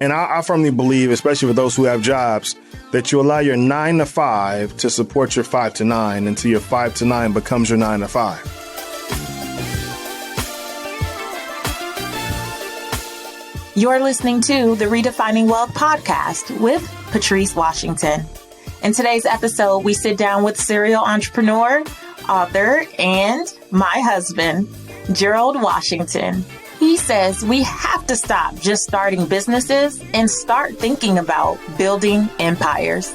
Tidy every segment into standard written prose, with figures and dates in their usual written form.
And I firmly believe, especially for those who have jobs, that you allow your 9 to 5 to support your 5 to 9 until your 5 to 9 becomes your 9 to 5. You're listening to the Redefining Wealth podcast with Patrice Washington. In today's episode, we sit down with serial entrepreneur, author, and my husband, Gerald Washington. He says we have to stop just starting businesses and start thinking about building empires.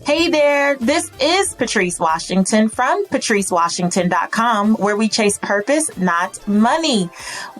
Hey there, this is Patrice Washington from patricewashington.com, where we chase purpose, not money.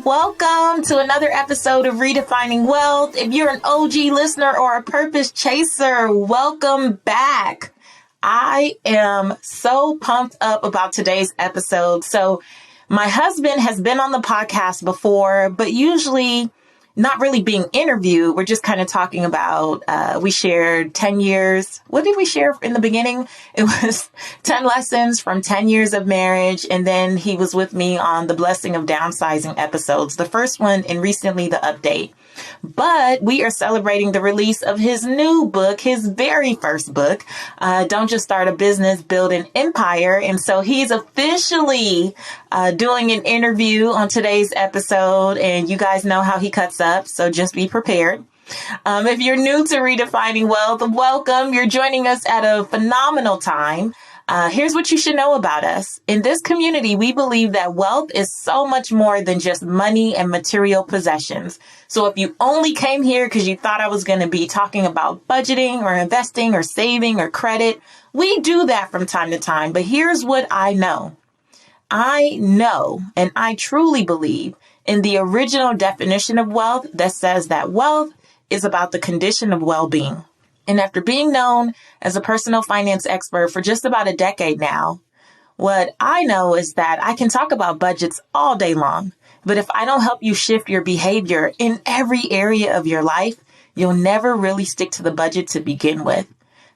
Welcome to another episode of Redefining Wealth. If you're an OG listener or a purpose chaser, welcome back. I am so pumped up about today's episode. So my husband has been on the podcast before, but usually not really being interviewed. We're just kind of talking about, we shared 10 years. What did we share in the beginning? It was 10 lessons from 10 years of marriage. And then he was with me on the blessing of downsizing episodes, the first one and recently the update. But we are celebrating the release of his new book, his very first book, Don't Just Start a Business, Build an Empire. And so he's officially doing an interview on today's episode. And you guys know how he cuts up, so just be prepared. If you're new to Redefining Wealth, welcome. You're joining us at a phenomenal time. Here's what you should know about us. In this community, we believe that wealth is so much more than just money and material possessions. So if you only came here because you thought I was going to be talking about budgeting or investing or saving or credit, we do that from time to time. But here's what I know. I know, and I truly believe in the original definition of wealth that says that wealth is about the condition of well-being. And after being known as a personal finance expert for just about a decade now, what I know is that I can talk about budgets all day long. But if I don't help you shift your behavior in every area of your life, you'll never really stick to the budget to begin with.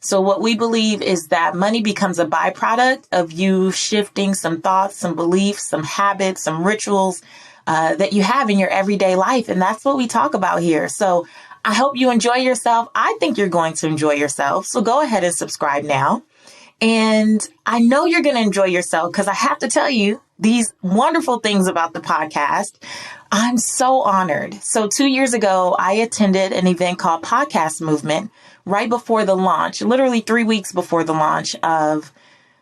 So what we believe is that money becomes a byproduct of you shifting some thoughts, some beliefs, some habits, some rituals that you have in your everyday life. And that's what we talk about here. So I hope you enjoy yourself. I think you're going to enjoy yourself. So go ahead and subscribe now. And I know you're going to enjoy yourself because I have to tell you these wonderful things about the podcast. I'm so honored. So 2 years ago, I attended an event called Podcast Movement right before the launch, literally 3 weeks before the launch of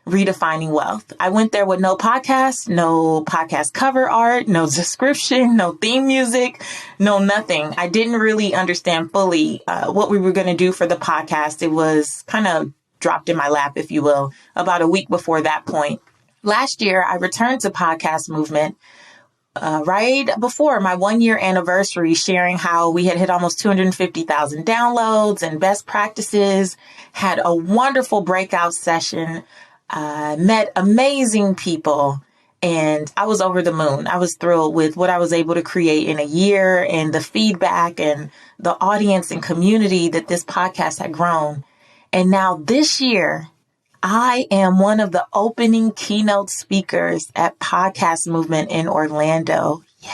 Redefining Wealth. I went there with no podcast cover art, no description, no theme music, no nothing. I didn't really understand fully what we were going to do for the podcast. It was kind of dropped in my lap, if you will, about a week before that point. Last year, I returned to Podcast Movement right before my 1-year anniversary, sharing how we had hit almost 250,000 downloads and best practices, had a wonderful breakout session, met amazing people, and I was over the moon. I was thrilled with what I was able to create in a year and the feedback and the audience and community that this podcast had grown. And now this year, I am one of the opening keynote speakers at Podcast Movement in Orlando. Yay!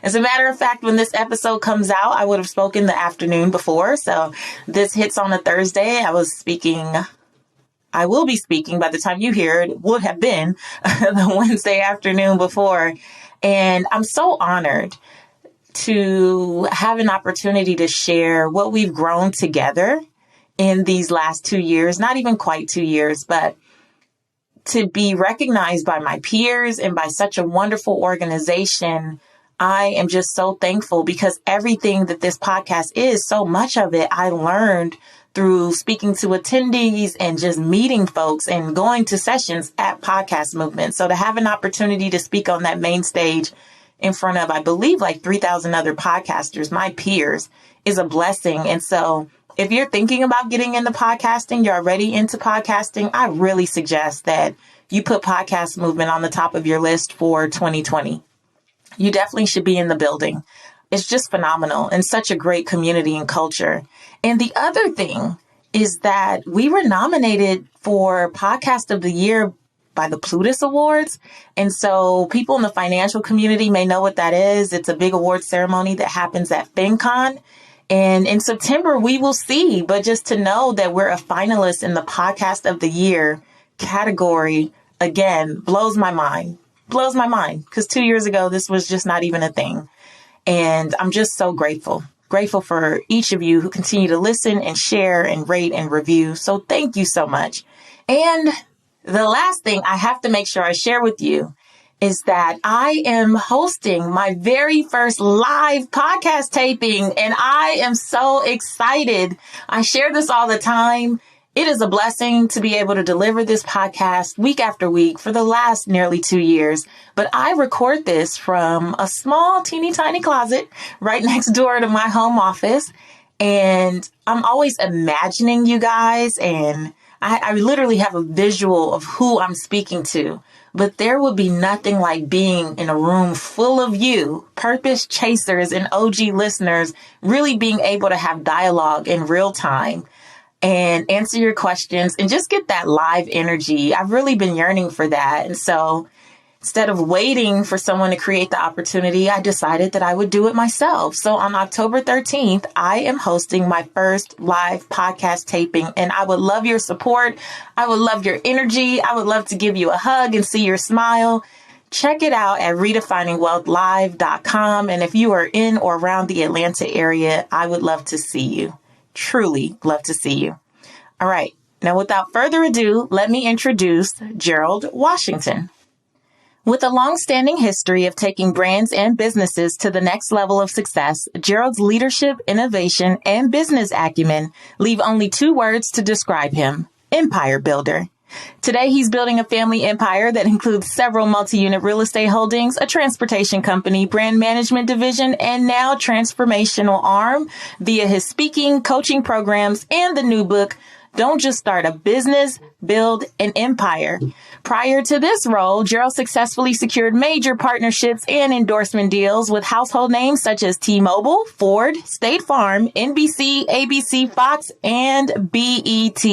As a matter of fact, when this episode comes out, I would have spoken the afternoon before. So this hits on a Thursday. I will be speaking by the time you hear it, would have been the Wednesday afternoon before. And I'm so honored to have an opportunity to share what we've grown together in these last 2 years, not even quite 2 years, but to be recognized by my peers and by such a wonderful organization. I am just so thankful because everything that this podcast is, so much of it I learned through speaking to attendees and just meeting folks and going to sessions at Podcast Movement. So to have an opportunity to speak on that main stage in front of, I believe, like 3,000 other podcasters, my peers, is a blessing. And so if you're thinking about getting into podcasting, you're already into podcasting, I really suggest that you put Podcast Movement on the top of your list for 2020. You definitely should be in the building. It's just phenomenal and such a great community and culture. And the other thing is that we were nominated for Podcast of the Year by the Plutus Awards. And so people in the financial community may know what that is. It's a big award ceremony that happens at FinCon. And in September, we will see. But just to know that we're a finalist in the Podcast of the Year category, again, blows my mind. Blows my mind. Because 2 years ago, this was just not even a thing. And I'm just so grateful. Grateful for each of you who continue to listen and share and rate and review. So thank you so much. And the last thing I have to make sure I share with you is that I am hosting my very first live podcast taping, and I am so excited. I share this all the time. It is a blessing to be able to deliver this podcast week after week for the last nearly 2 years. But I record this from a small, teeny tiny closet right next door to my home office. And I'm always imagining you guys, and I literally have a visual of who I'm speaking to. But there would be nothing like being in a room full of you, purpose chasers and OG listeners, really being able to have dialogue in real time and answer your questions and just get that live energy. I've really been yearning for that. And so instead of waiting for someone to create the opportunity, I decided that I would do it myself. So on October 13th, I am hosting my first live podcast taping, and I would love your support. I would love your energy. I would love to give you a hug and see your smile. Check it out at redefiningwealthlive.com. And if you are in or around the Atlanta area, I would love to see you. Truly love to see you. All right. Now, without further ado, let me introduce Gerald Washington. With a long-standing history of taking brands and businesses to the next level of success, Gerald's leadership, innovation, and business acumen leave only 2 words to describe him: empire builder. Today, he's building a family empire that includes several multi-unit real estate holdings, a transportation company, brand management division, and now transformational arm via his speaking, coaching programs, and the new book, Don't Just Start a Business, Build an Empire. Prior to this role, Gerald successfully secured major partnerships and endorsement deals with household names such as T-Mobile, Ford, State Farm, NBC, ABC, Fox, and BET.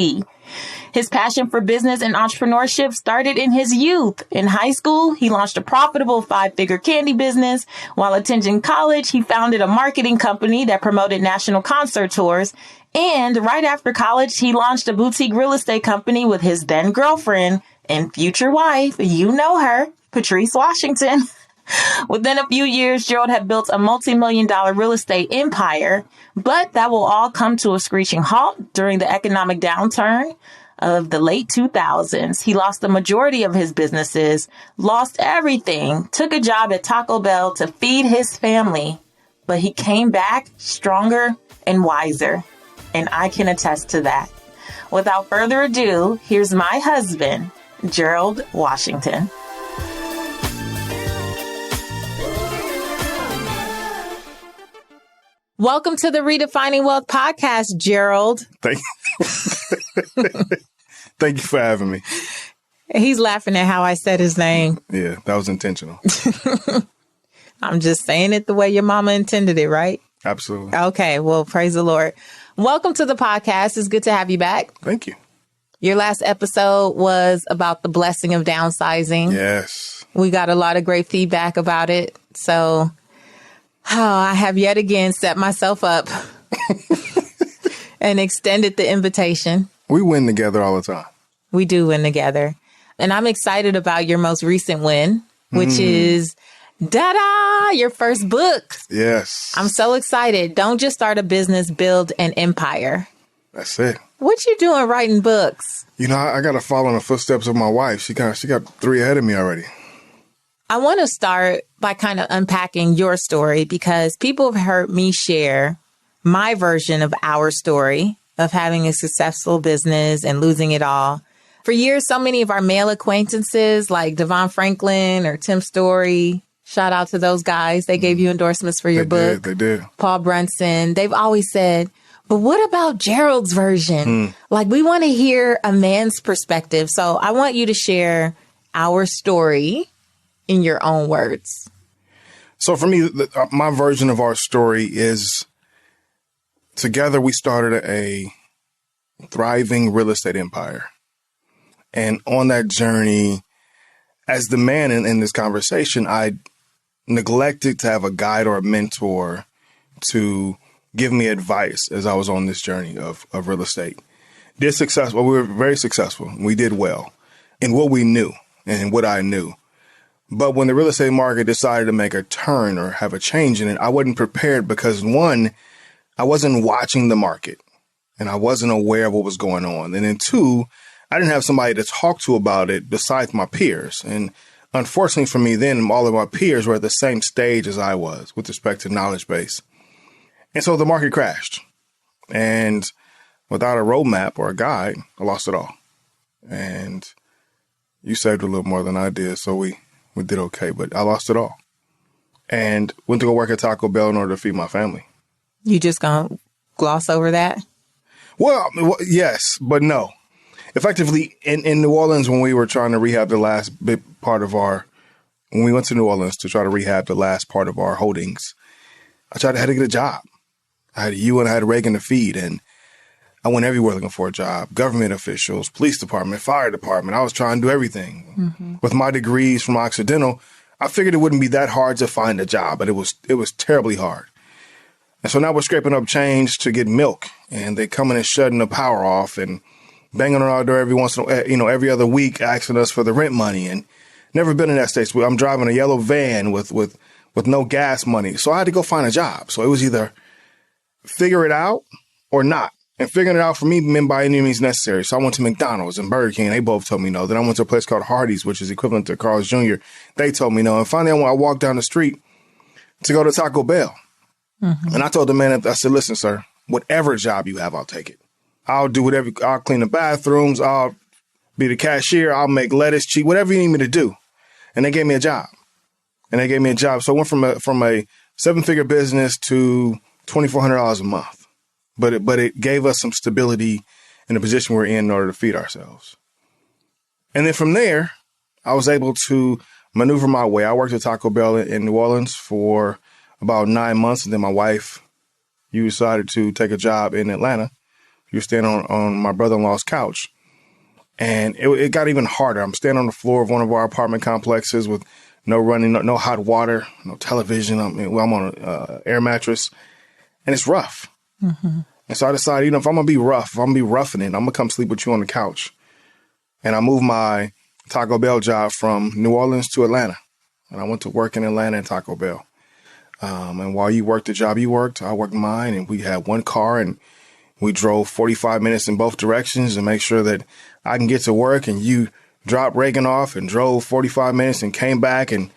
His passion for business and entrepreneurship started in his youth. In high school, he launched a profitable 5-figure candy business. While attending college, he founded a marketing company that promoted national concert tours. And right after college, he launched a boutique real estate company with his then girlfriend and future wife. You know her, Patrice Washington. Within a few years, Gerald had built a multi-million-dollar real estate empire, but that will all come to a screeching halt during the economic downturn of the late 2000s. He lost the majority of his businesses, lost everything, took a job at Taco Bell to feed his family, but he came back stronger and wiser, and I can attest to that. Without further ado, here's my husband, Gerald Washington. Welcome to the Redefining Wealth podcast, Gerald. Thank you for having me. He's laughing at how I said his name. Yeah, that was intentional. I'm just saying it the way your mama intended it, right? Absolutely. Okay, well, praise the Lord. Welcome to the podcast. It's good to have you back. Thank you. Your last episode was about the blessing of downsizing. Yes. We got a lot of great feedback about it. So I have yet again set myself up and extended the invitation. We win together all the time. We do win together. And I'm excited about your most recent win, which is, your first book. Yes. I'm so excited. Don't just start a business, build an empire. That's it. What you doing writing books? You know, I got to follow in the footsteps of my wife. She got 3 ahead of me already. I want to start by kind of unpacking your story because people have heard me share my version of our story of having a successful business and losing it all. For years, so many of our male acquaintances like Devon Franklin or Tim Story, shout out to those guys. They gave you endorsements for your book. They did. Paul Brunson. They've always said, but what about Gerald's version? Like, we want to hear a man's perspective. So I want you to share our story in your own words. So for me, my version of our story is together we started a thriving real estate empire. And on that journey, as the man in this conversation, I neglected to have a guide or a mentor to give me advice as I was on this journey of real estate. We were very successful. We did well in what we knew and what I knew. But when the real estate market decided to make a turn or have a change in it, I wasn't prepared because, one, I wasn't watching the market and I wasn't aware of what was going on. And then two, I didn't have somebody to talk to about it besides my peers. And unfortunately for me then, all of my peers were at the same stage as I was with respect to knowledge base. And so the market crashed. And without a roadmap or a guide, I lost it all. And you saved a little more than I did, so we did okay, but I lost it all. And went to go work at Taco Bell in order to feed my family. You just gonna gloss over that? Well, yes, but no. Effectively, in New Orleans, when we were trying to rehab the last big part of when we went to New Orleans to try to rehab the last part of our holdings, I had to get a job. I had you and I had Reagan to feed, and I went everywhere looking for a job. Government officials, police department, fire department. I was trying to do everything. Mm-hmm. With my degrees from Occidental, I figured it wouldn't be that hard to find a job, but it was terribly hard. And so now we're scraping up change to get milk, and they coming and shutting the power off and banging on our door every other week, asking us for the rent money. And never been in that state. I'm driving a yellow van with no gas money. So I had to go find a job. So it was either figure it out or not. And figuring it out for me meant by any means necessary. So I went to McDonald's and Burger King. They both told me no. Then I went to a place called Hardee's, which is equivalent to Carl's Jr. They told me no. And finally, I walked down the street to go to Taco Bell. Mm-hmm. And I told the man, I said, listen, sir, whatever job you have, I'll take it. I'll do whatever. I'll clean the bathrooms. I'll be the cashier. I'll make lettuce, cheese, whatever you need me to do. And they gave me a job. So I went from a 7-figure business to $2,400 a month. But it gave us some stability in the position we're in order to feed ourselves. And then from there, I was able to maneuver my way. I worked at Taco Bell in New Orleans for about 9 months. And then my wife, you decided to take a job in Atlanta. You were staying on my brother-in-law's couch. And it got even harder. I'm staying on the floor of one of our apartment complexes with no running, no hot water, no television. I'm on an air mattress. And it's rough. Mm-hmm. And so I decided, if I'm going to be rough, if I'm going to be roughing it, I'm going to come sleep with you on the couch. And I moved my Taco Bell job from New Orleans to Atlanta. And I went to work in Atlanta at Taco Bell. And while you worked the job you worked, I worked mine. And we had one car and we drove 45 minutes in both directions to make sure that I can get to work. And you dropped Reagan off and drove 45 minutes and came back. And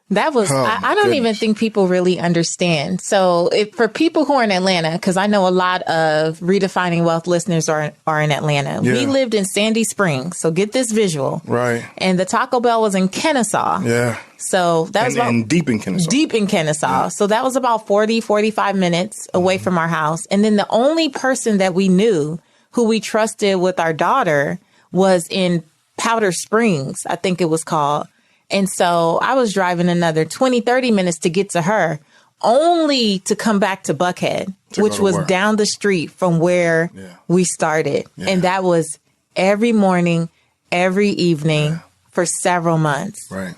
that was, I don't even think people really understand. So for people who are in Atlanta, because I know a lot of Redefining Wealth listeners are in Atlanta. Yeah. We lived in Sandy Springs. So get this visual. Right. And the Taco Bell was in Kennesaw. Yeah. So that was and deep in Kennesaw. Deep in Kennesaw. Yeah. So that was about 45 minutes away from our house. And then the only person that we knew who we trusted with our daughter was in Powder Springs, I think it was called. And so I was driving another 20, 30 minutes to get to her, only to come back to Buckhead, which was down the street from where we started. Yeah. And that was every morning, every evening for several months. Right.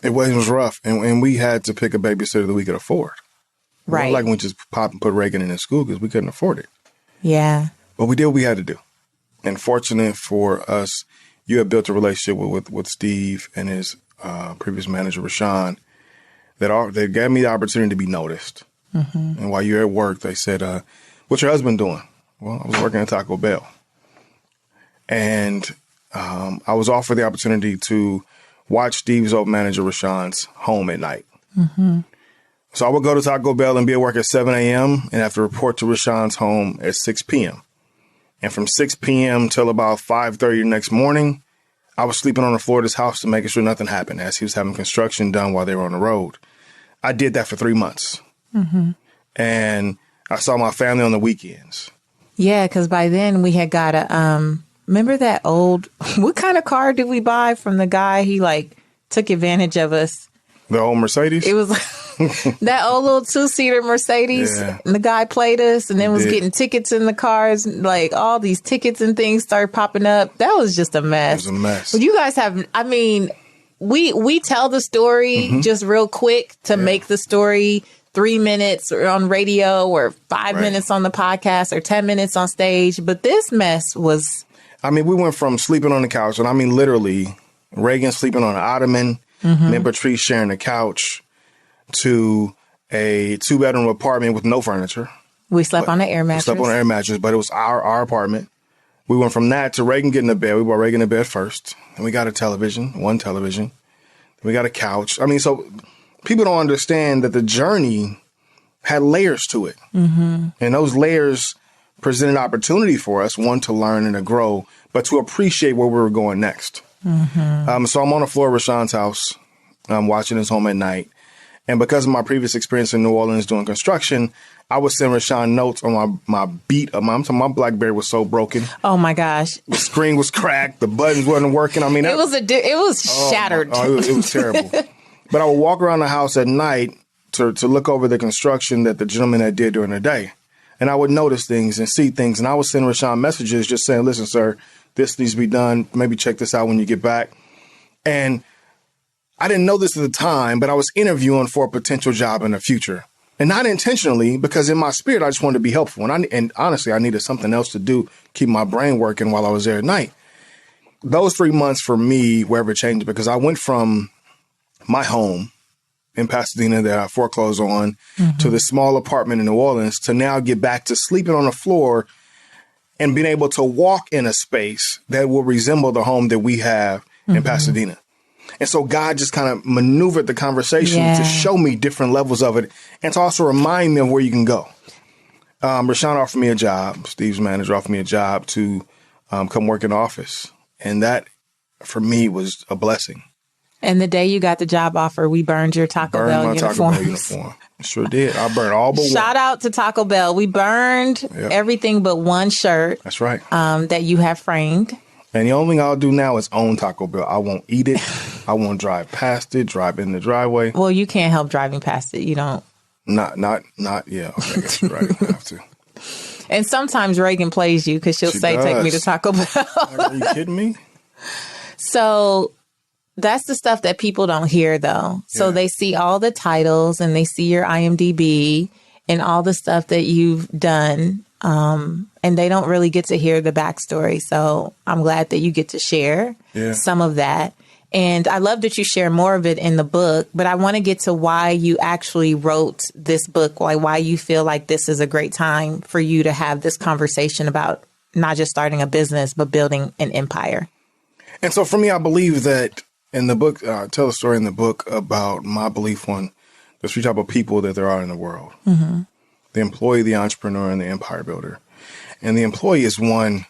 It was rough. And we had to pick a babysitter that we could afford. Right. Like we just pop and put Reagan in school because we couldn't afford it. Yeah. But we did what we had to do. And fortunate for us, you have built a relationship with Steve and his previous manager, Rashawn, that gave me the opportunity to be noticed. Mm-hmm. And while you're at work, they said, what's your husband doing? Well, I was working at Taco Bell. And I was offered the opportunity to watch Steve's old manager, Rashawn's home at night. Mm-hmm. So I would go to Taco Bell and be at work at 7 a.m. and have to report to Rashawn's home at 6 p.m. And from 6 p.m. till about 5:30 the next morning, I was sleeping on the floor of his house to making sure nothing happened as he was having construction done while they were on the road. I did that for 3 months. Mm-hmm. And I saw my family on the weekends. Yeah, because by then we had got remember that old, what kind of car did we buy from the guy? He took advantage of us. The old Mercedes? It was that old little 2-seater Mercedes. Yeah. And the guy played us and then was getting tickets in the cars. All these tickets and things started popping up. That was just a mess. It was a mess. But you guys have, we tell the story just real quick to make the story 3 minutes on radio or 5 minutes on the podcast or 10 minutes on stage. But this mess was... I mean, we went from sleeping on the couch, and I mean, literally, Reagan sleeping on an ottoman, me and Patrice sharing the couch, to a 2-bedroom apartment with no furniture. We slept on an air mattress. We slept on an air mattress, but it was our apartment. We went from that to Reagan getting to bed. We brought Reagan to bed first. And we got a television, one television. We got a couch. I mean, so people don't understand that the journey had layers to it. And those layers presented opportunity for us, one, to learn and to grow, but to appreciate where we were going next. So I'm on the floor of Rashawn's house, watching his home at night. And because of my previous experience in New Orleans doing construction, I would send Rashawn notes on my beat. My BlackBerry was so broken. Oh my gosh! The screen was cracked. The buttons wasn't working. I mean, it was shattered. It was terrible. But I would walk around the house at night to look over the construction that the gentleman had did during the day, and I would notice things and see things. And I would send Rashawn messages just saying, "Listen, sir, this needs to be done. Maybe check this out when you get back." And I didn't know this at the time, but I was interviewing for a potential job in the future. And not intentionally, because in my spirit, I just wanted to be helpful. And honestly, I needed something else to do, keep my brain working while I was there at night. Those 3 months for me were ever changed, because I went from my home in Pasadena that I foreclosed on to this small apartment in New Orleans to now get back to sleeping on the floor and being able to walk in a space that will resemble the home that we have in Pasadena. And so God just kind of maneuvered the conversation to show me different levels of it and to also remind me of where you can go. Rashawn offered me a job. Steve's manager offered me a job to come work in the office. And that, for me, was a blessing. And the day you got the job offer, we burned your Taco Bell uniform. Taco Bell uniform. Sure did. I burned all but one. Shout out to Taco Bell. We burned everything but one shirt. That's right. That you have framed. And the only thing I'll do now is own Taco Bell. I won't eat it. I won't drive past it, drive in the driveway. Well, you can't help driving past it. You don't. Yeah. Okay, that's right. I have to. And sometimes Reagan plays you because she'll say, take me to Taco Bell. Are you kidding me? So that's the stuff that people don't hear, though. So they see all the titles and they see your IMDb and all the stuff that you've done. And they don't really get to hear the backstory. So I'm glad that you get to share some of that. And I love that you share more of it in the book, but I want to get to why you actually wrote this book, why you feel like this is a great time for you to have this conversation about not just starting a business, but building an empire. And so for me, I believe that in the book, I tell a story in the book about my belief on the three type of people that there are in the world. The employee, the entrepreneur, and the empire builder. And the employee is one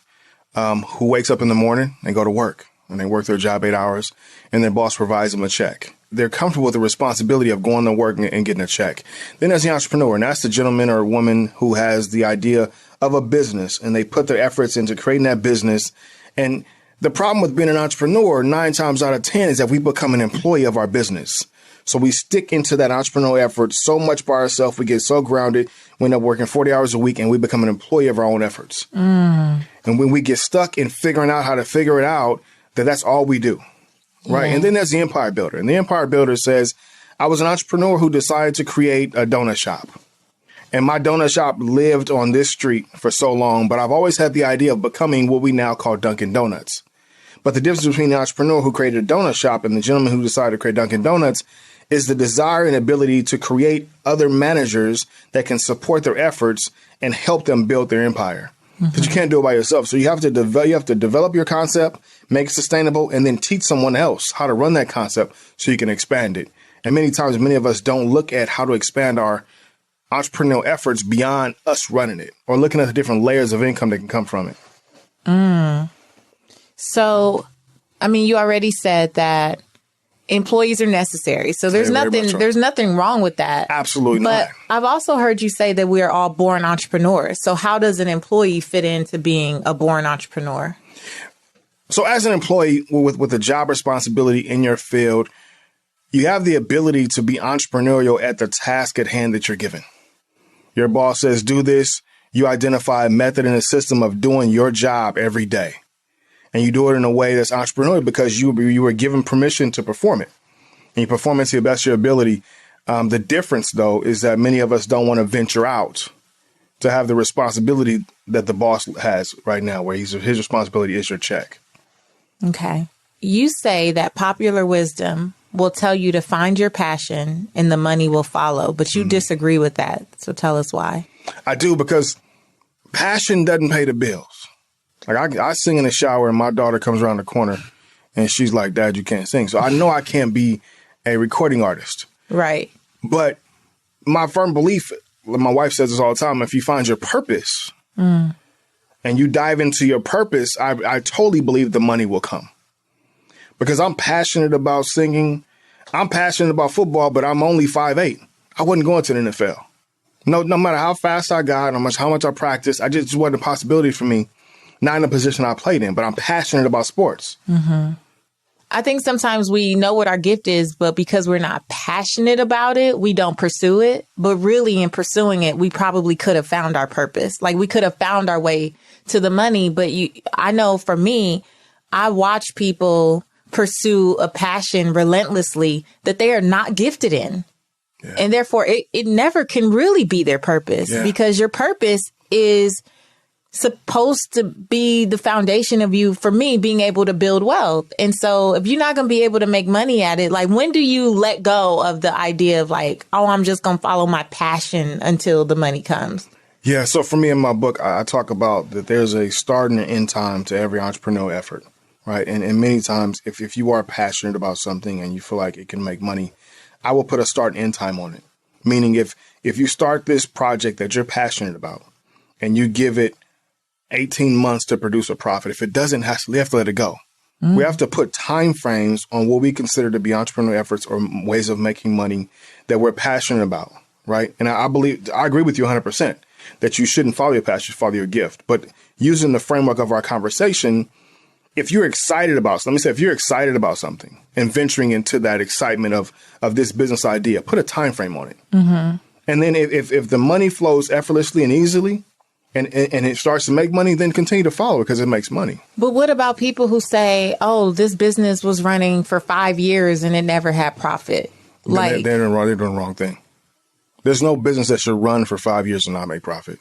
who wakes up in the morning and go to work. And they work their job 8 hours, and their boss provides them a check. They're comfortable with the responsibility of going to work and getting a check. Then there's the entrepreneur, and that's the gentleman or woman who has the idea of a business, and they put their efforts into creating that business. And the problem with being an entrepreneur, 9 times out of 10, is that we become an employee of our business. So we stick into that entrepreneurial effort so much by ourselves. We get so grounded. We end up working 40 hours a week, and we become an employee of our own efforts. And when we get stuck in figuring out how to figure it out, that's all we do, right? And then there's the empire builder. And the empire builder says, I was an entrepreneur who decided to create a donut shop. And my donut shop lived on this street for so long, but I've always had the idea of becoming what we now call Dunkin' Donuts. But the difference between the entrepreneur who created a donut shop and the gentleman who decided to create Dunkin' Donuts is the desire and ability to create other managers that can support their efforts and help them build their empire. Because you can't do it by yourself. So you have to develop your concept, make it sustainable, and then teach someone else how to run that concept so you can expand it. And many times, many of us don't look at how to expand our entrepreneurial efforts beyond us running it or looking at the different layers of income that can come from it. So, I mean, you already said that employees are necessary. So there's nothing wrong with that. Absolutely not. But I've also heard you say that we are all born entrepreneurs. So how does an employee fit into being a born entrepreneur? So as an employee with a job responsibility in your field, you have the ability to be entrepreneurial at the task at hand that you're given. Your boss says, do this. You identify a method and a system of doing your job every day. And you do it in a way that's entrepreneurial because you were given permission to perform it. And you perform it to the best of your ability. The difference, though, is that many of us don't want to venture out to have the responsibility that the boss has right now, where his responsibility is your check. Okay. You say that popular wisdom will tell you to find your passion and the money will follow, but you disagree with that. So tell us why. I do, because passion doesn't pay the bills. Like I sing in the shower and my daughter comes around the corner and she's like, Dad, you can't sing. So I know I can't be a recording artist. Right. But my firm belief, my wife says this all the time, if you find your purpose and you dive into your purpose, I totally believe the money will come. Because I'm passionate about singing. I'm passionate about football, but I'm only 5'8". I wasn't going to the NFL. No matter how fast I got, how much I practiced, I just wasn't a possibility for me. Not in the position I played in, but I'm passionate about sports. Mm-hmm. I think sometimes we know what our gift is, but because we're not passionate about it, we don't pursue it. But really, in pursuing it, we probably could have found our purpose. Like we could have found our way to the money. But I know for me, I watch people pursue a passion relentlessly that they are not gifted in. Yeah. And therefore, it never can really be their purpose because your purpose is supposed to be the foundation of you, for me, being able to build wealth. And so if you're not going to be able to make money at it, like when do you let go of the idea of like, oh, I'm just going to follow my passion until the money comes? Yeah. So for me in my book, I talk about that there's a start and an end time to every entrepreneurial effort. Right. And many times if you are passionate about something and you feel like it can make money, I will put a start and end time on it. Meaning if you start this project that you're passionate about and you give it 18 months to produce a profit, if it doesn't, we have to let it go. We have to put time frames on what we consider to be entrepreneurial efforts or ways of making money that we're passionate about. Right. And I agree with you 100% that you shouldn't follow your passion, follow your gift. But using the framework of our conversation, if you're excited about something and venturing into that excitement of this business idea, put a time frame on it. Mm-hmm. And then if the money flows effortlessly and easily and it starts to make money, then continue to follow it because it makes money. But what about people who say, oh, this business was running for 5 years and it never had profit? They're doing the wrong thing. There's no business that should run for 5 years and not make profit.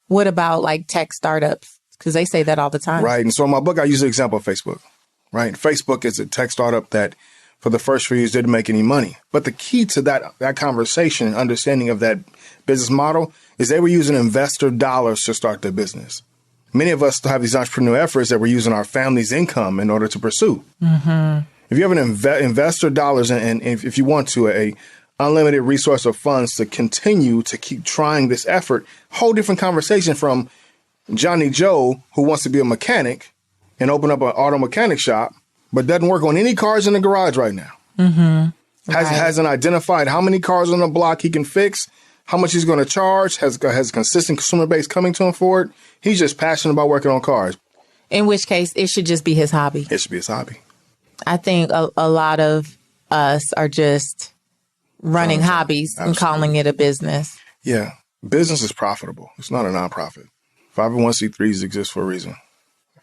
What about like tech startups? Because they say that all the time. Right. And so in my book, I use the example of Facebook. Right. Facebook is a tech startup that for the first few years didn't make any money. But the key to that conversation and understanding of that business model is they were using investor dollars to start their business. Many of us still have these entrepreneurial efforts that we're using our family's income in order to pursue. Mm-hmm. If you have an investor dollars and if you want to, a unlimited resource of funds to continue to keep trying this effort, whole different conversation from Johnny Joe, who wants to be a mechanic and open up an auto mechanic shop, but doesn't work on any cars in the garage right now. Mm-hmm. Hasn't identified how many cars on the block he can fix, how much he's going to charge, has a consistent consumer base coming to him for it. He's just passionate about working on cars. In which case, it should just be his hobby. It should be his hobby. I think a lot of us are just running hobbies and calling it a business. Yeah. Business is profitable. It's not a nonprofit. 501c3s exist for a reason.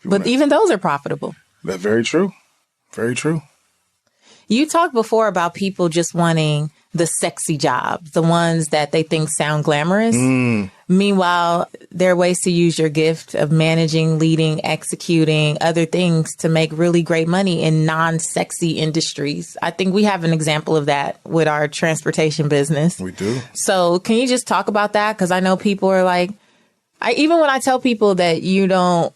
But even those are profitable. That's very true. Very true. You talked before about people just wanting the sexy jobs, the ones that they think sound glamorous. Meanwhile, there are ways to use your gift of managing, leading, executing other things to make really great money in non-sexy industries. I think we have an example of that with our transportation business. We do. So can you just talk about that? Because I know people are like, even when I tell people that you don't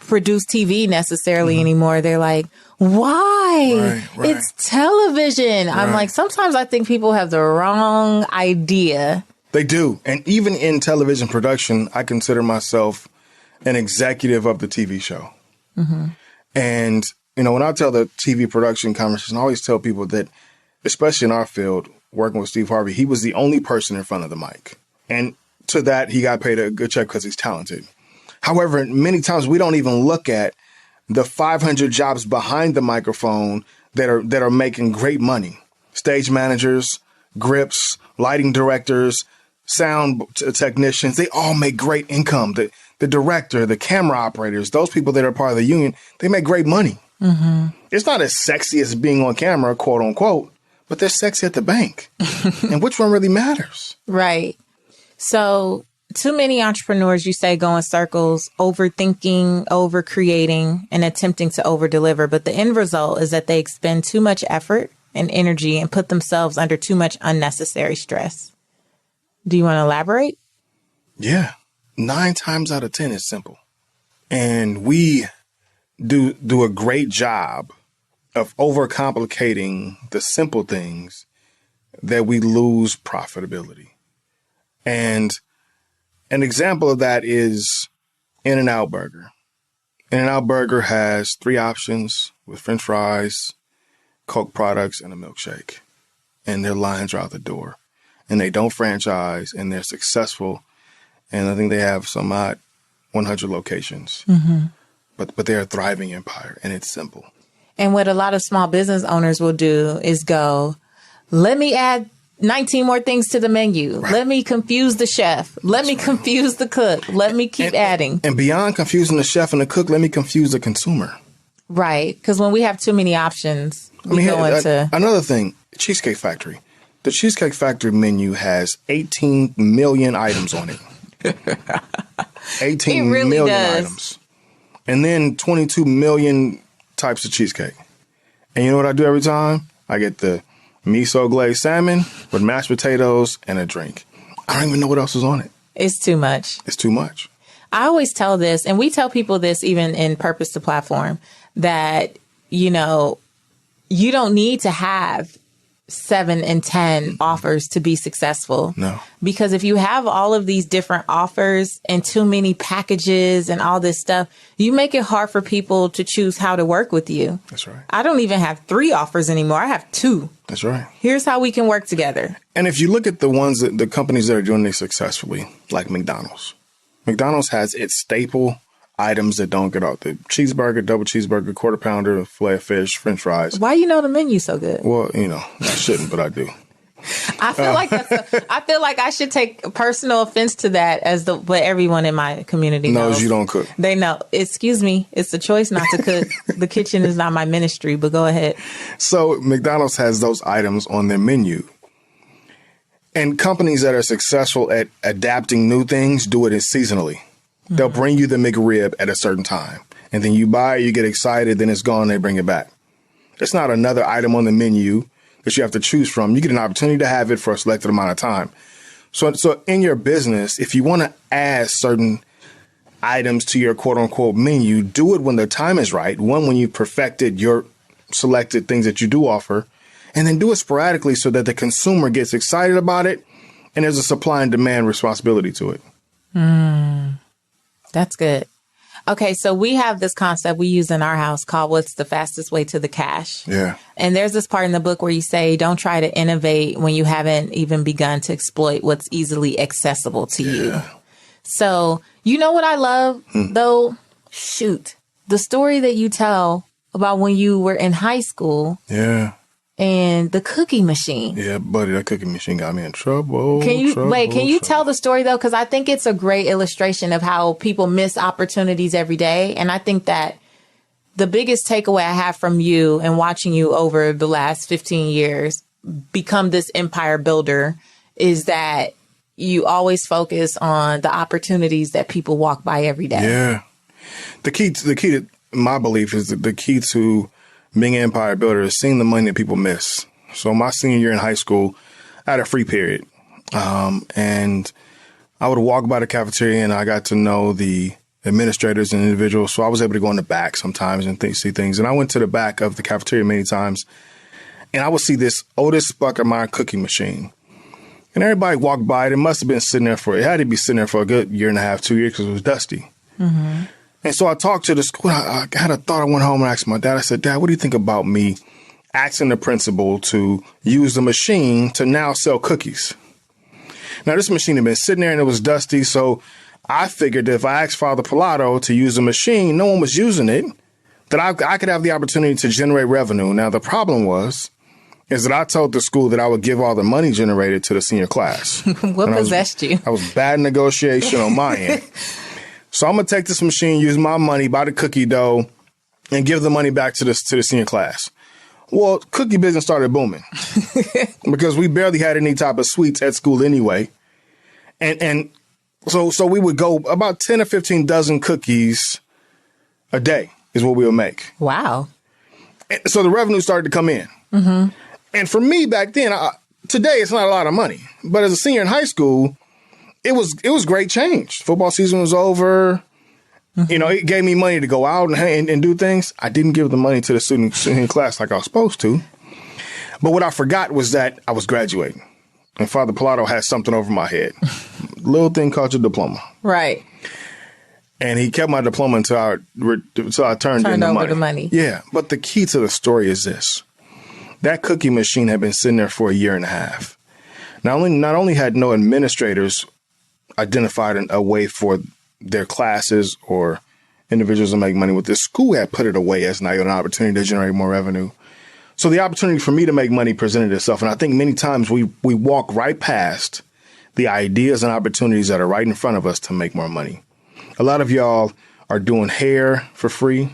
produce TV necessarily anymore, they're like, why? Right. It's television. Right. I'm like, sometimes I think people have the wrong idea. They do. And even in television production, I consider myself an executive of the TV show. Mm-hmm. And, when I tell the TV production conversation, I always tell people that, especially in our field, working with Steve Harvey, he was the only person in front of the mic. And to that, he got paid a good check because he's talented. However, many times we don't even look at the 500 jobs behind the microphone that are making great money. Stage managers, grips, lighting directors, sound technicians, they all make great income. The the director, the camera operators, those people that are part of the union, they make great money. It's not as sexy as being on camera, quote unquote, but they're sexy at the bank. And which one really matters? Right. So too many entrepreneurs, you say, go in circles, overthinking, overcreating, and attempting to overdeliver. But the end result is that they expend too much effort and energy and put themselves under too much unnecessary stress. Do you want to elaborate? Yeah. 9 times out of 10 is simple. And we do a great job of overcomplicating the simple things that we lose profitability. And an example of that is In-N-Out Burger. In-N-Out Burger has 3 options with French fries, Coke products, and a milkshake. And their lines are out the door. And they don't franchise, and they're successful. And I think they have some odd 100 locations. But they're a thriving empire, and it's simple. And what a lot of small business owners will do is go, let me add 19 more things to the menu. Right. Let me confuse the chef. Let me confuse the cook. Let me keep adding. And beyond confusing the chef and the cook, let me confuse the consumer. Right. Because when we have too many options, we go into... Another thing, Cheesecake Factory. The Cheesecake Factory menu has 18 million items on it. 18 really million items. And then 22 million types of cheesecake. And you know what I do every time? I get the miso glazed salmon with mashed potatoes and a drink. I don't even know what else is on it. It's too much. It's too much. I always tell this, and we tell people this even in Purpose to Platform, that, you know, you don't need to have 7 and 10 offers to be successful. No. Because if you have all of these different offers and too many packages and all this stuff, you make it hard for people to choose how to work with you. That's right. I don't even have 3 offers anymore. I have 2. That's right. Here's how we can work together. And if you look at the companies that are doing this successfully, like McDonald's. McDonald's has its staple items that don't get out. The cheeseburger, double cheeseburger, quarter pounder, filet of fish, French fries. Why you know the menu so good? Well, you know, I shouldn't, but I do. I feel I feel like I should take personal offense to that but everyone in my community knows you don't cook. They know. Excuse me. It's a choice not to cook. The kitchen is not my ministry, but go ahead. So McDonald's has those items on their menu. And companies that are successful at adapting new things do it seasonally. They'll bring you the McRib at a certain time. And then you buy it, you get excited, then it's gone, they bring it back. It's not another item on the menu that you have to choose from. You get an opportunity to have it for a selected amount of time. So in your business, if you want to add certain items to your quote unquote menu, do it when the time is right. One, when you've perfected your selected things that you do offer, and then do it sporadically so that the consumer gets excited about it and there's a supply and demand responsibility to it. That's good. Okay, so we have this concept we use in our house called what's the fastest way to the cash. Yeah. And there's this part in the book where you say, don't try to innovate when you haven't even begun to exploit what's easily accessible to you. So, you know what I love, though? Shoot. The story that you tell about when you were in high school. Yeah. And the cookie machine. Yeah, buddy, that cookie machine got me in trouble. Can you tell the story, though? Because I think it's a great illustration of how people miss opportunities every day. And I think that the biggest takeaway I have from you and watching you over the last 15 years become this empire builder is that you always focus on the opportunities that people walk by every day. Yeah. The key to my belief is that the key to being an empire builder is seeing the money that people miss. So my senior year in high school, I had a free period. And I would walk by the cafeteria and I got to know the administrators and individuals. So I was able to go in the back sometimes and see things. And I went to the back of the cafeteria many times and I would see this Otis Spuckermeyer cookie machine. And everybody walked by it. It must have been it had to be sitting there for a good year and a half, 2 years because it was dusty. Mm-hmm. And so I talked to the school. I had a thought. I went home and asked my dad. I said, Dad, what do you think about me asking the principal to use the machine to now sell cookies? Now, this machine had been sitting there and it was dusty. So I figured that if I asked Father Pilato to use the machine, no one was using it, that I could have the opportunity to generate revenue. Now, the problem is that I told the school that I would give all the money generated to the senior class. What possessed you? I was bad negotiation on my end. So I'm going to take this machine, use my money, buy the cookie dough, and give the money back to the senior class. Well, cookie business started booming because we barely had any type of sweets at school anyway. And so we would go about 10 or 15 dozen cookies a day is what we would make. Wow. And so the revenue started to come in. Mm-hmm. And for me back then, today it's not a lot of money. But as a senior in high school, it was great change. Football season was over. Mm-hmm. You know, it gave me money to go out and do things. I didn't give the money to the student in class like I was supposed to. But what I forgot was that I was graduating. And Father Pilato had something over my head. Little thing called your diploma. Right. And he kept my diploma until I turned in over the money. Yeah. But the key to the story is this. That cookie machine had been sitting there for a year and a half. Not only had no administrators identified a way for their classes or individuals to make money with this, school had put it away as an opportunity to generate more revenue. So the opportunity for me to make money presented itself. And I think many times we walk right past the ideas and opportunities that are right in front of us to make more money. A lot of y'all are doing hair for free.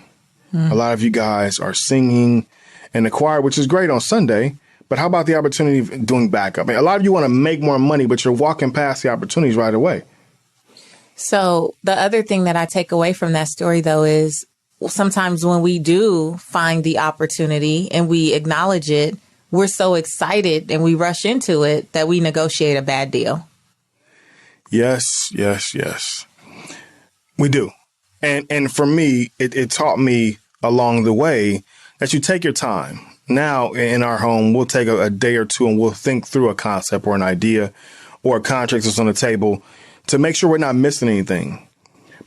A lot of you guys are singing in the choir, which is great on Sunday. But how about the opportunity of doing backup? I mean, a lot of you want to make more money, but you're walking past the opportunities right away. So the other thing that I take away from that story, though, is sometimes when we do find the opportunity and we acknowledge it, we're so excited and we rush into it that we negotiate a bad deal. Yes. We do. And for me, it taught me along the way that you take your time. Now in our home, we'll take a day or two and we'll think through a concept or an idea or a contract that's on the table to make sure we're not missing anything.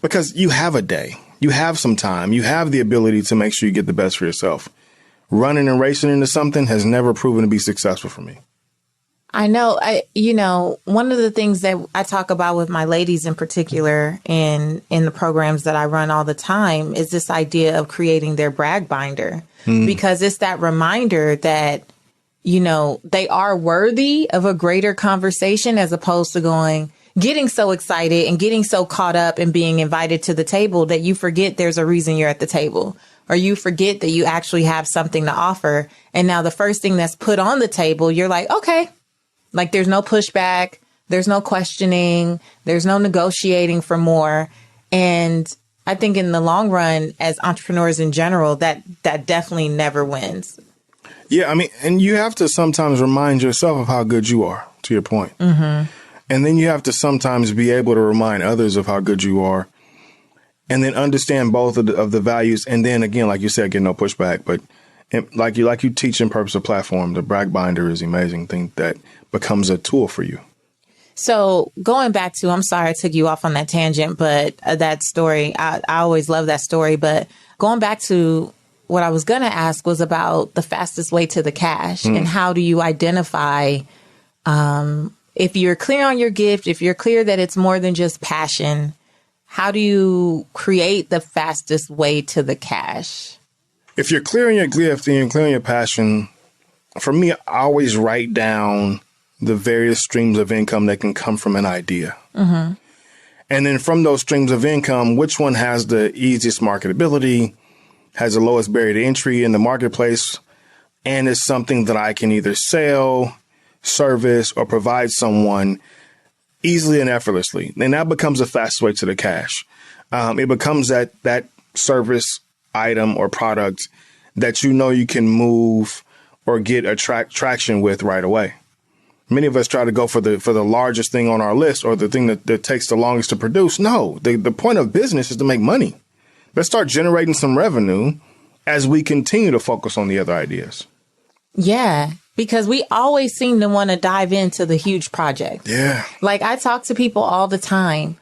Because you have a day, you have some time, you have the ability to make sure you get the best for yourself. Running and racing into something has never proven to be successful for me. I know. One of the things that I talk about with my ladies in particular in the programs that I run all the time is this idea of creating their brag binder, because it's that reminder that, they are worthy of a greater conversation as opposed to getting so excited and getting so caught up and being invited to the table that you forget there's a reason you're at the table, or you forget that you actually have something to offer. And now the first thing that's put on the table, you're like, okay. Like there's no pushback, there's no questioning, there's no negotiating for more. And I think in the long run, as entrepreneurs in general, that definitely never wins. Yeah, I mean, and you have to sometimes remind yourself of how good you are, to your point. Mm-hmm. And then you have to sometimes be able to remind others of how good you are. And then understand both of the values. And then again, like you said, get no pushback. But like you teach in Purpose of Platform, the brag binder is an amazing thing that becomes a tool for you. So going back to, I'm sorry I took you off on that tangent, but that story, I always love that story. But going back to what I was going to ask was about the fastest way to the cash and how do you identify if you're clear on your gift, if you're clear that it's more than just passion, how do you create the fastest way to the cash? If you're clear on your gift and you're clear on your passion, for me, I always write down the various streams of income that can come from an idea. Mm-hmm. And then from those streams of income, which one has the easiest marketability, has the lowest barrier to entry in the marketplace, and is something that I can either sell, service, or provide someone easily and effortlessly. And that becomes the fastest way to the cash. It becomes that service item or product that you can move or get traction with right away. Many of us try to go for the largest thing on our list or the thing that takes the longest to produce. No, the point of business is to make money. Let's start generating some revenue as we continue to focus on the other ideas. Yeah, because we always seem to want to dive into the huge project. Yeah. Like I talk to people all the time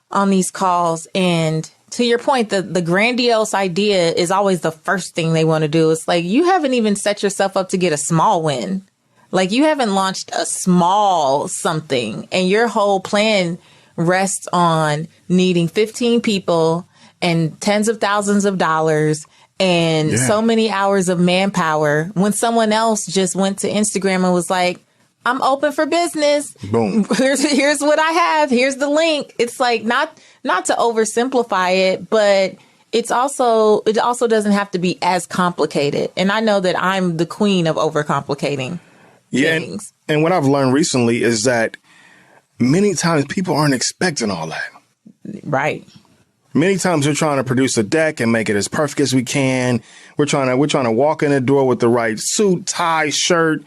on these calls, and to your point, the grandiose idea is always the first thing they want to do. It's like you haven't even set yourself up to get a small win. Like you haven't launched a small something, and your whole plan rests on needing 15 people and tens of thousands of dollars and so many hours of manpower when someone else just went to Instagram and was like, I'm open for business. Boom. Here's what I have. Here's the link. It's like not to oversimplify it, but it also doesn't have to be as complicated. And I know that I'm the queen of overcomplicating things. And what I've learned recently is that many times people aren't expecting all that. Right. Many times we're trying to produce a deck and make it as perfect as we can. We're trying to walk in the door with the right suit, tie, shirt.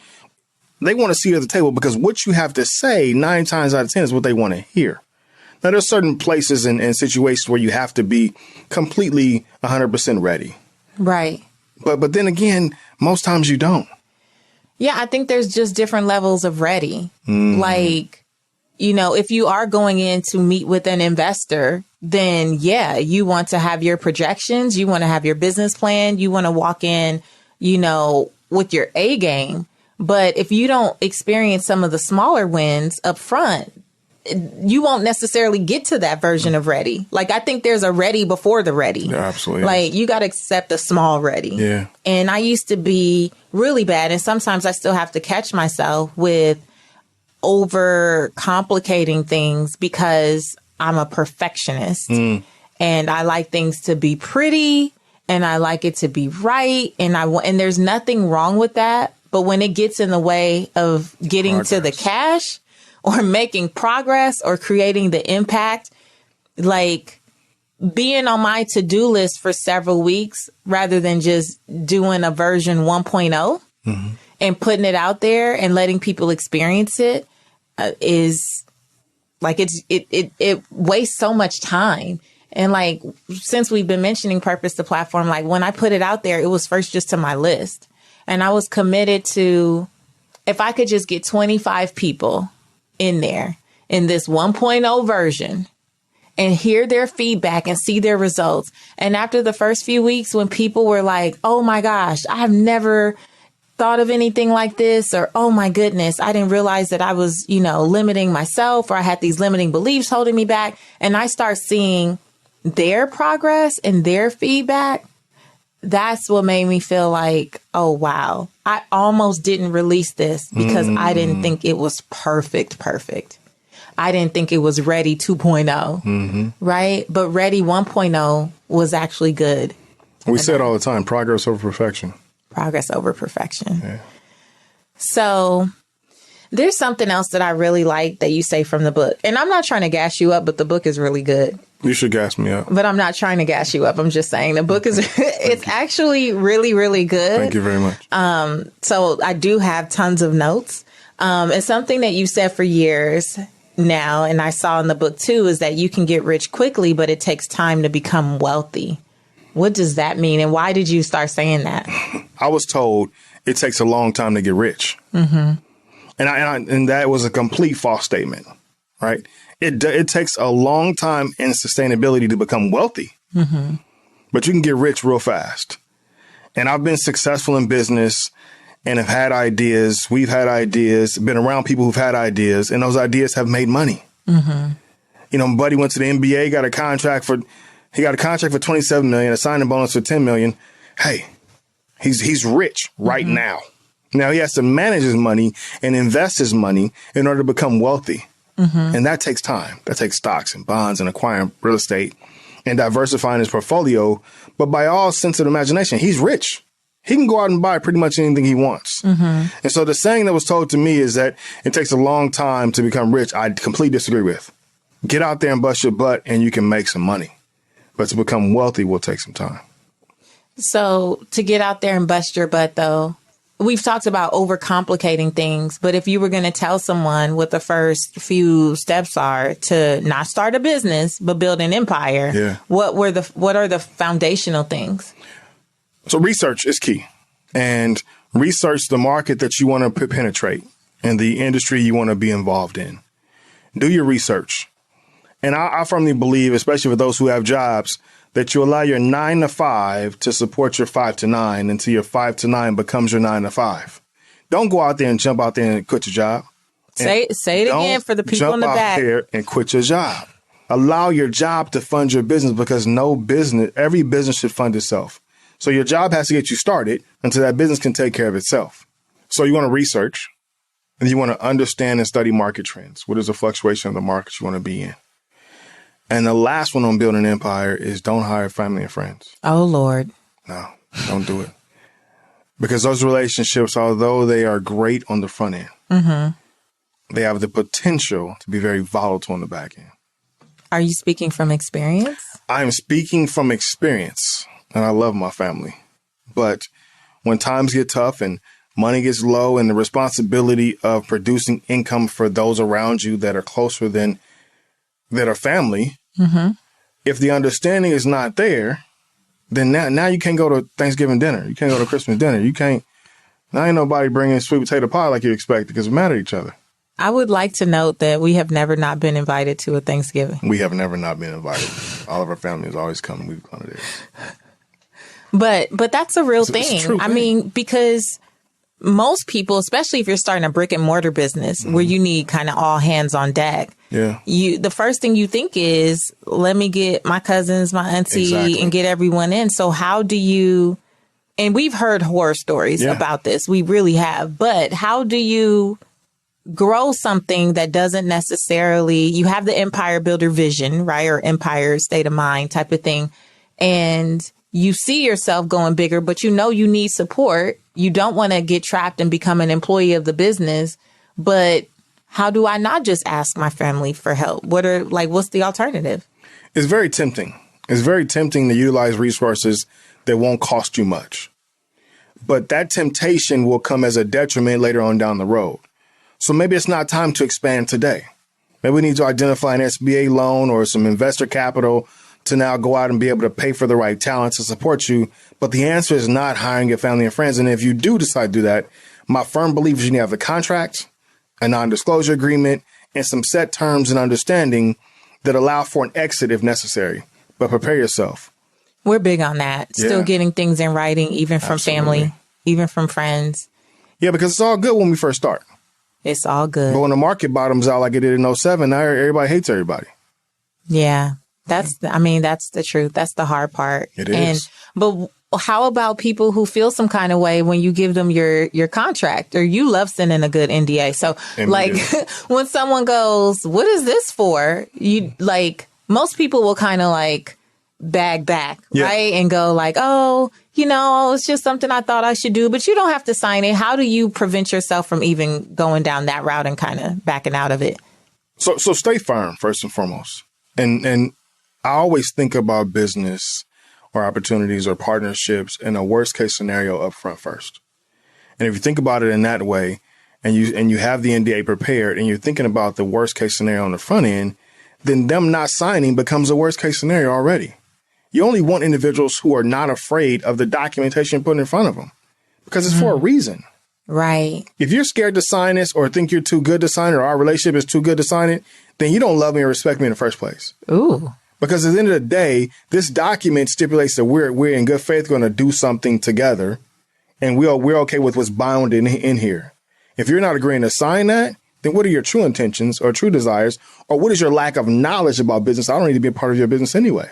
They want to see it at the table because what you have to say 9 times out of 10 is what they want to hear. Now, there's certain places and situations where you have to be completely 100% ready. Right. But then again, most times you don't. Yeah, I think there's just different levels of ready. Like, if you are going in to meet with an investor, then yeah, you want to have your projections. You want to have your business plan. You want to walk in, with your A game. But if you don't experience some of the smaller wins up front, you won't necessarily get to that version of ready. Like, I think there's a ready before the ready. Yeah, absolutely. Like, you got to accept a small ready. Yeah. And I used to be really bad. And sometimes I still have to catch myself with over complicating things because I'm a perfectionist and I like things to be pretty and I like it to be right. And there's nothing wrong with that. But when it gets in the way of getting to the cash or making progress or creating the impact, like being on my to-do list for several weeks rather than just doing a version 1.0 and putting it out there and letting people experience it is like it wastes so much time. And like, since we've been mentioning Purpose the Platform, like when I put it out there, it was first just to my list. And I was committed to, if I could just get 25 people in there in this 1.0 version and hear their feedback and see their results. And after the first few weeks, when people were like, oh my gosh, I've never thought of anything like this, or, oh my goodness, I didn't realize that I was, limiting myself, or I had these limiting beliefs holding me back. And I start seeing their progress and their feedback. That's what made me feel like, oh, wow, I almost didn't release this because I didn't think it was perfect. I didn't think it was ready 2.0, right? But ready 1.0 was actually good. We say it all the time, progress over perfection. Progress over perfection. Yeah. So there's something else that I really like that you say from the book. And I'm not trying to gas you up, but the book is really good. You should gas me up. But I'm not trying to gas you up. I'm just saying the book is, it's actually really, really good. Thank you very much. So I do have tons of notes. It's something that you said for years now, and I saw in the book too, is that you can get rich quickly, but it takes time to become wealthy. What does that mean? And why did you start saying that? I was told it takes a long time to get rich. And that was a complete false statement, right? It takes a long time in sustainability to become wealthy, but you can get rich real fast. And I've been successful in business and have had ideas. We've had ideas, been around people who've had ideas, and those ideas have made money. My buddy went to the NBA, got a contract for $27 million, a signing bonus for $10 million. Hey, he's rich right now. Now he has to manage his money and invest his money in order to become wealthy. And that takes time. That takes stocks and bonds and acquiring real estate and diversifying his portfolio. But by all sense of imagination, he's rich. He can go out and buy pretty much anything he wants. And so the saying that was told to me is that it takes a long time to become rich. I completely disagree with. Get out there and bust your butt and you can make some money. But to become wealthy will take some time. So to get out there and bust your butt, though, we've talked about overcomplicating things, but if you were going to tell someone what the first few steps are to not start a business, but build an empire, what are the foundational things? So research is key, and research the market that you want to penetrate and the industry you want to be involved in. Do your research. And I firmly believe, especially for those who have jobs, that you allow your 9 to 5 to support your 5 to 9 until your 5 to 9 becomes your 9 to 5. Don't go out there and jump out there and quit your job. Say it again for the people in the back. Jump out there and quit your job. Allow your job to fund your business, because every business should fund itself. So your job has to get you started until that business can take care of itself. So you want to research. And you want to understand and study market trends. What is the fluctuation of the markets you want to be in? And the last one on building an empire is don't hire family and friends. Oh, Lord. No, don't do it. Because those relationships, although they are great on the front end, they have the potential to be very volatile on the back end. Are you speaking from experience? I'm speaking from experience, and I love my family. But when times get tough and money gets low and the responsibility of producing income for those around you that are closer than that are family, if the understanding is not there, then now you can't go to Thanksgiving dinner. You can't go to Christmas dinner. You can't. Now ain't nobody bringing sweet potato pie like you expected because we're mad at each other. I would like to note that we have never not been invited to a Thanksgiving. We have never not been invited. All of our family has always come. We've gone to theirs. But that's a real thing. It's a true I thing. mean, because most people, especially if you're starting a brick and mortar business where you need kind of all hands on deck, the first thing you think is, let me get my cousins, my auntie, and get everyone in. So how do you, and we've heard horror stories about this. We really have. But how do you grow something that doesn't necessarily, you have the empire builder vision, right? Or empire state of mind type of thing. And you see yourself going bigger, but you know you need support. You don't want to get trapped and become an employee of the business. But how do I not just ask my family for help? What's the alternative? It's very tempting. It's very tempting to utilize resources that won't cost you much. But that temptation will come as a detriment later on down the road. So maybe it's not time to expand today. Maybe we need to identify an SBA loan or some investor capital to now go out and be able to pay for the right talent to support you. But the answer is not hiring your family and friends. And if you do decide to do that, my firm belief is you need to have the contract, a non-disclosure agreement, and some set terms and understanding that allow for an exit if necessary. But prepare yourself. We're big on that. Still getting things in writing, even from family, even from friends. Yeah, because it's all good when we first start. It's all good. But when the market bottoms out like it did in 07, now everybody hates everybody. Yeah, that's the truth. That's the hard part. It is. But how about people who feel some kind of way when you give them your contract, or you love sending a good NDA? So when someone goes, what is this for? Most people will kind of bag back, right? And go oh, it's just something I thought I should do, but you don't have to sign it. How do you prevent yourself from even going down that route and kind of backing out of it? So stay firm, first and foremost. And I always think about business or opportunities or partnerships in a worst case scenario up front first. And if you think about it in that way, and you have the NDA prepared and you're thinking about the worst case scenario on the front end, then them not signing becomes a worst case scenario already. You only want individuals who are not afraid of the documentation put in front of them because it's for a reason. Right. If you're scared to sign this or think you're too good to sign it or our relationship is too good to sign it, then you don't love me or respect me in the first place. Ooh. Because at the end of the day, this document stipulates that we're in good faith going to do something together, and we're okay with what's bound in here. If you're not agreeing to sign that, then what are your true intentions or true desires, or what is your lack of knowledge about business? I don't need to be a part of your business anyway.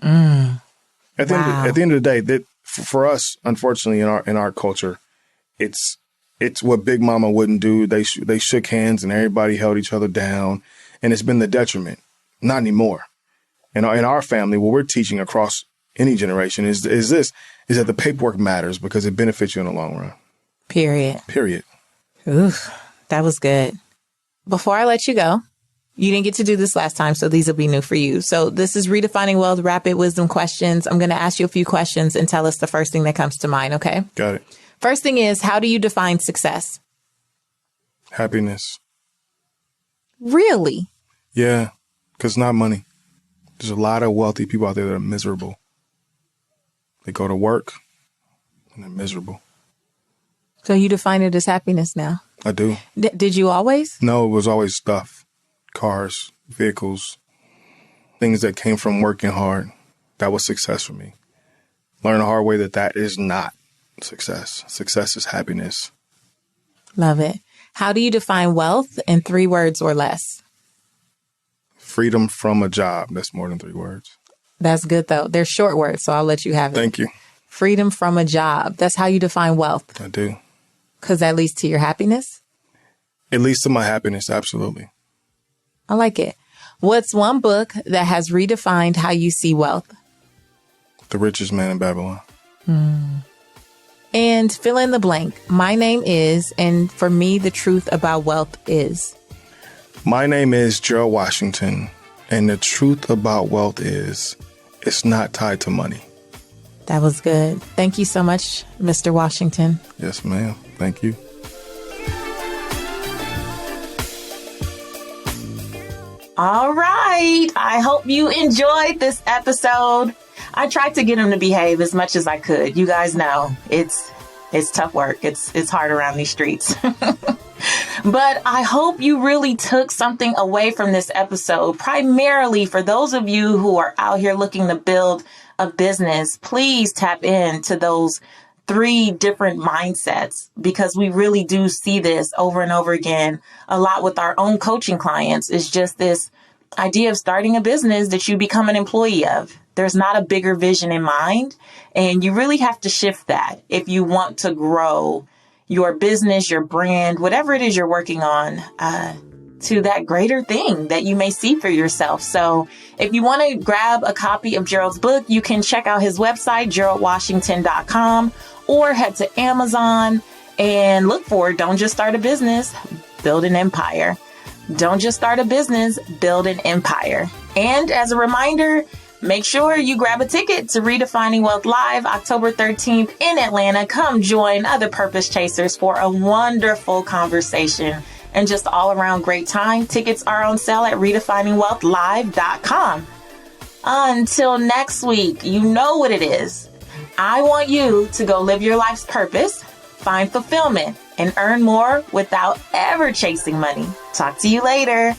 At the end of the day, that for us, unfortunately, in our culture, it's what Big Mama wouldn't do. They shook hands and everybody held each other down, and it's been the detriment. Not anymore. In our family, what we're teaching across any generation is that the paperwork matters because it benefits you in the long run. Period. Ooh, that was good. Before I let you go, you didn't get to do this last time, so these will be new for you. So this is Redefining Wealth, Rapid Wisdom Questions. I'm going to ask you a few questions and tell us the first thing that comes to mind, okay? Got it. First thing is, how do you define success? Happiness. Really? Yeah, because not money. There's a lot of wealthy people out there that are miserable. They go to work and they're miserable. So you define it as happiness now? I do. Did you always? No, it was always stuff. Cars, vehicles, things that came from working hard. That was success for me. Learned the hard way that is not success. Success is happiness. Love it. How do you define wealth in 3 words or less? Freedom from a job. That's more than 3 words. That's good, though. They're short words, so I'll let you have it. Thank you. Freedom from a job. That's how you define wealth. I do. Because that leads to your happiness? It leads to my happiness. Absolutely. I like it. What's one book that has redefined how you see wealth? The Richest Man in Babylon. And fill in the blank. My name is, and for me, the truth about wealth is. My name is Gerald Washington, and the truth about wealth is it's not tied to money. That was good. Thank you so much, Mr. Washington. Yes, ma'am. Thank you. All right. I hope you enjoyed this episode. I tried to get him to behave as much as I could. You guys know it's tough work. It's hard around these streets. But I hope you really took something away from this episode. Primarily for those of you who are out here looking to build a business, please tap into those 3 different mindsets, because we really do see this over and over again a lot with our own coaching clients. Is just this idea of starting a business that you become an employee of. There's not a bigger vision in mind, and you really have to shift that if you want to grow your business, your brand, whatever it is you're working on, to that greater thing that you may see for yourself. So if you want to grab a copy of Gerald's book, you can check out his website, GeraldWashington.com, or head to Amazon and look for Don't Just Start a Business, Build an Empire. Don't just start a business, build an empire. And as a reminder, make sure you grab a ticket to Redefining Wealth Live October 13th in Atlanta. Come join other purpose chasers for a wonderful conversation and just all around great time. Tickets are on sale at redefiningwealthlive.com. Until next week, you know what it is. I want you to go live your life's purpose, find fulfillment, and earn more without ever chasing money. Talk to you later.